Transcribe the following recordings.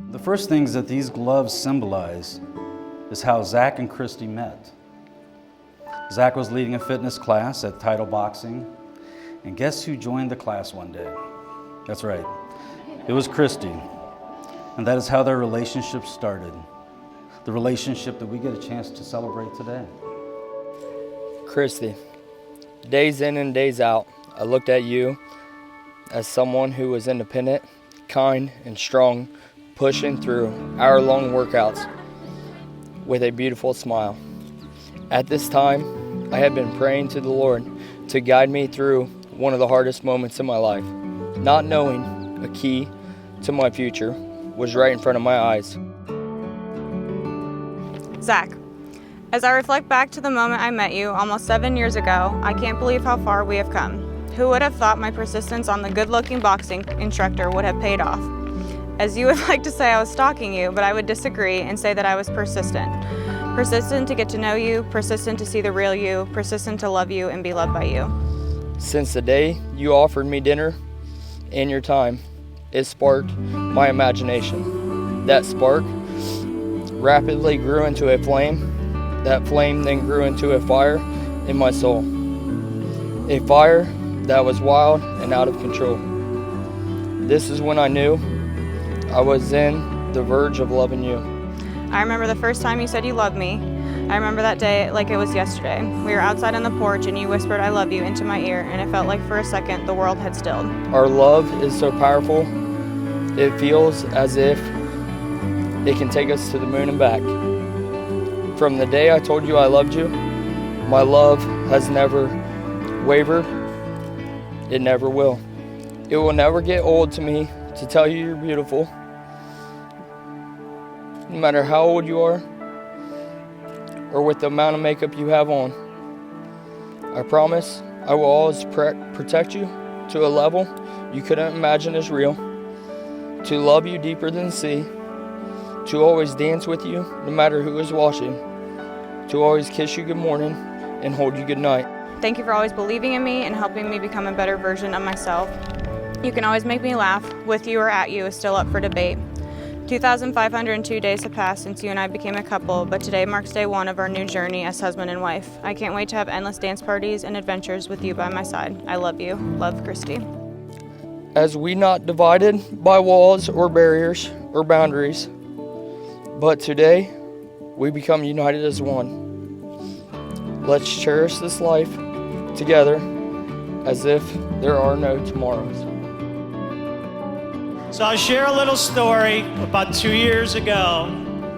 The first things that these gloves symbolize is how Zach and Kristy met. Zach was leading a fitness class at Title Boxing, and guess who joined the class one day? That's right, it was Kristy. And that is how their relationship started. The relationship that we get a chance to celebrate today. Kristy, days in and days out, I looked at you as someone who was independent, kind, and strong, pushing through hour-long workouts with a beautiful smile. At this time, I had been praying to the Lord to guide me through one of the hardest moments in my life. Not knowing a key to my future was right in front of my eyes. Zach, as I reflect back to the moment I met you almost 7 years ago, I can't believe how far we have come. Who would have thought my persistence on the good-looking boxing instructor would have paid off? As you would like to say, I was stalking you, but I would disagree and say that I was persistent. Persistent to get to know you, persistent to see the real you, persistent to love you and be loved by you. Since the day you offered me dinner and your time, it sparked my imagination. That spark rapidly grew into a flame. That flame then grew into a fire in my soul. A fire that was wild and out of control. This is when I knew I was in the verge of loving you. I remember the first time you said you loved me. I remember that day like it was yesterday. We were outside on the porch and you whispered I love you into my ear, and it felt like for a second the world had stilled. Our love is so powerful, it feels as if it can take us to the moon and back. From the day I told you I loved you, my love has never wavered. It never will. It will never get old to me to tell you you're beautiful. No matter how old you are, or with the amount of makeup you have on, I promise I will always protect you to a level you couldn't imagine is real, to love you deeper than the sea, to always dance with you no matter who is watching, to always kiss you good morning and hold you good night. Thank you for always believing in me and helping me become a better version of myself. You can always make me laugh. With you or at you is still up for debate. 2,502 days have passed since you and I became a couple, but today marks day one of our new journey as husband and wife. I can't wait to have endless dance parties and adventures with you by my side. I love you. Love, Kristy. As we not divided by walls or barriers or boundaries, but today we become united as one. Let's cherish this life together as if there are no tomorrows. So I'll share a little story. About 2 years ago,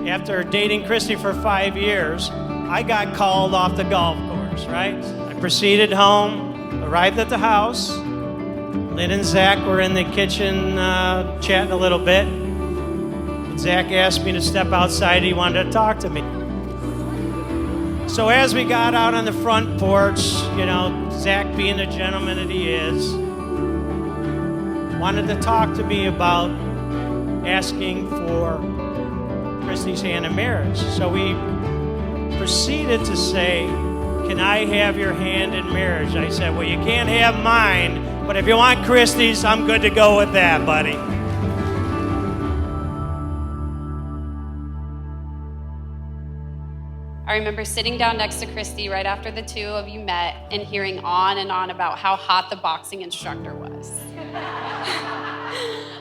after dating Kristy for 5 years, I got called off the golf course, right? I proceeded home, arrived at the house. Lynn and Zach were in the kitchen chatting a little bit. And Zach asked me to step outside. He wanted to talk to me. So as we got out on the front porch, you know, Zach being the gentleman that he is, wanted to talk to me about asking for Kristy's hand in marriage. So we proceeded to say, can I have your hand in marriage? I said, well, you can't have mine, but if you want Kristy's, I'm good to go with that, buddy. I remember sitting down next to Kristy right after the two of you met and hearing on and on about how hot the boxing instructor was.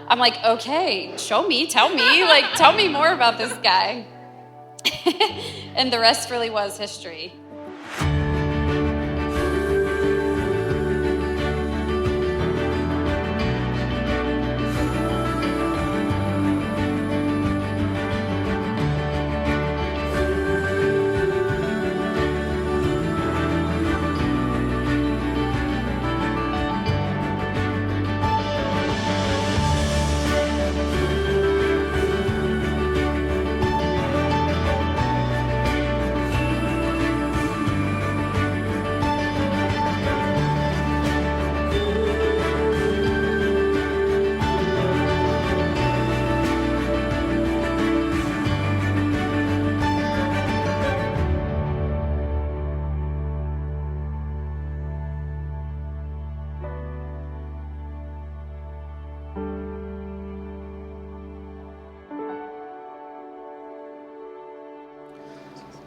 I'm like, okay, show me, tell me more about this guy. And the rest really was history.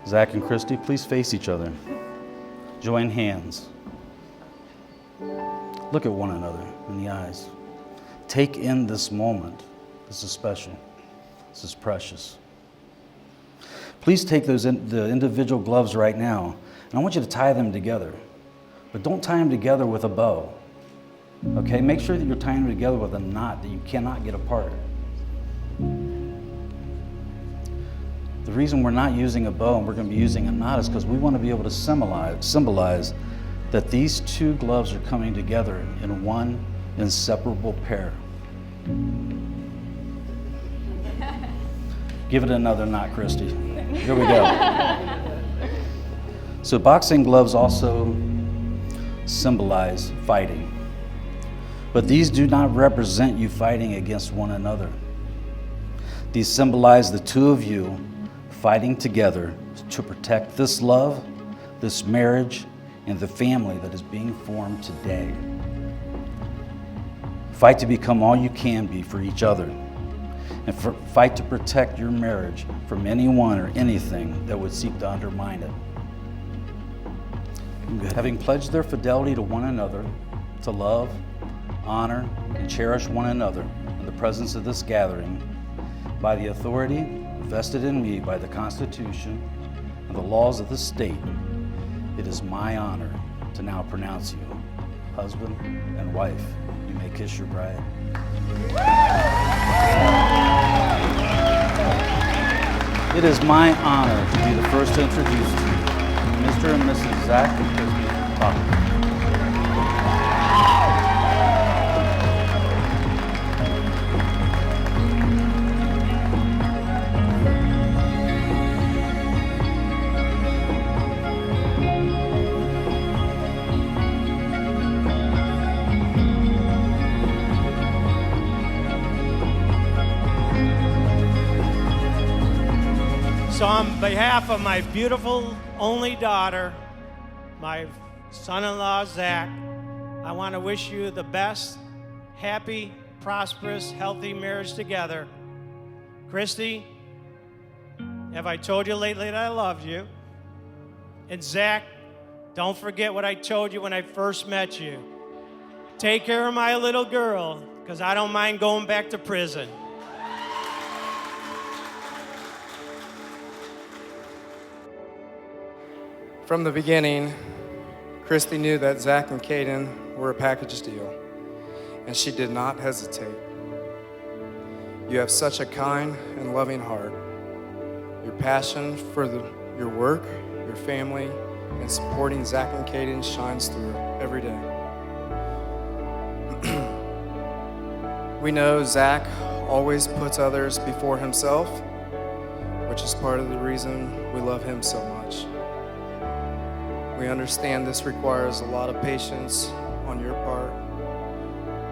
Zach and Kristy, please face each other. Join hands. Look at one another in the eyes. Take in this moment. This is special. This is precious. Please take the individual gloves right now, and I want you to tie them together. But don't tie them together with a bow. Okay? Make sure that you're tying them together with a knot that you cannot get apart. The reason we're not using a bow and we're going to be using a knot is because we want to be able to symbolize that these two gloves are coming together in one inseparable pair. Give it another knot, Kristy. Here we go. So boxing gloves also symbolize fighting. But these do not represent you fighting against one another. These symbolize the two of you fighting together to protect this love, this marriage, and the family that is being formed today. Fight to become all you can be for each other, and fight to protect your marriage from anyone or anything that would seek to undermine it. Having pledged their fidelity to one another, to love, honor, and cherish one another in the presence of this gathering, by the authority vested in me by the Constitution and the laws of the state, it is my honor to now pronounce you husband and wife. You may kiss your bride. It is my honor to be the first to introduce to you Mr. and Mrs. Zach and Kristy Bachman. So on behalf of my beautiful only daughter, my son-in-law, Zach, I want to wish you the best, happy, prosperous, healthy marriage together. Kristy, have I told you lately that I loved you? And Zach, don't forget what I told you when I first met you. Take care of my little girl, because I don't mind going back to prison. From the beginning, Kristy knew that Zach and Caden were a package deal, and she did not hesitate. You have such a kind and loving heart. Your passion for your work, your family, and supporting Zach and Caden shines through every day. We know Zach always puts others before himself, which is part of the reason we love him so much. We understand this requires a lot of patience on your part,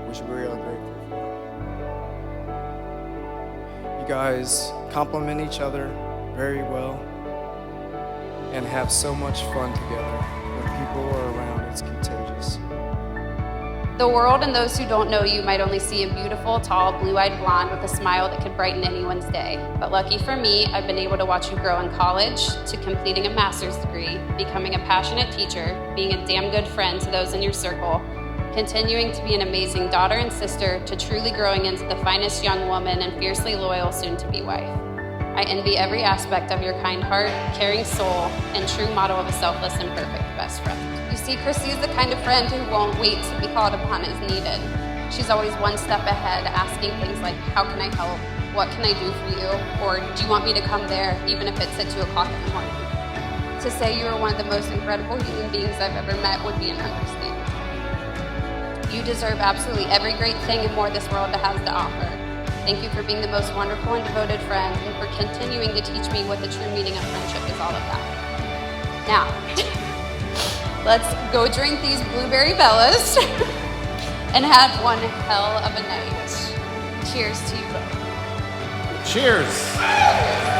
which we are grateful for. You guys complement each other very well and have so much fun together. When people are around, it's contagious. The world and those who don't know you might only see a beautiful, tall, blue-eyed blonde with a smile that could brighten anyone's day. But lucky for me, I've been able to watch you grow in college, to completing a master's degree, becoming a passionate teacher, being a damn good friend to those in your circle, continuing to be an amazing daughter and sister, to truly growing into the finest young woman and fiercely loyal soon-to-be wife. I envy every aspect of your kind heart, caring soul, and true model of a selfless and perfect best friend. You see, Kristy is the kind of friend who won't wait to be called upon as needed. She's always one step ahead, asking things like, how can I help? What can I do for you? Or do you want me to come there, even if it's at 2 o'clock in the morning? To say you are one of the most incredible human beings I've ever met would be an understatement. You deserve absolutely every great thing and more this world has to offer. Thank you for being the most wonderful and devoted friend, and for continuing to teach me what the true meaning of friendship is all about. Now, let's go drink these blueberry bellas and have one hell of a night. Cheers to you both. Cheers.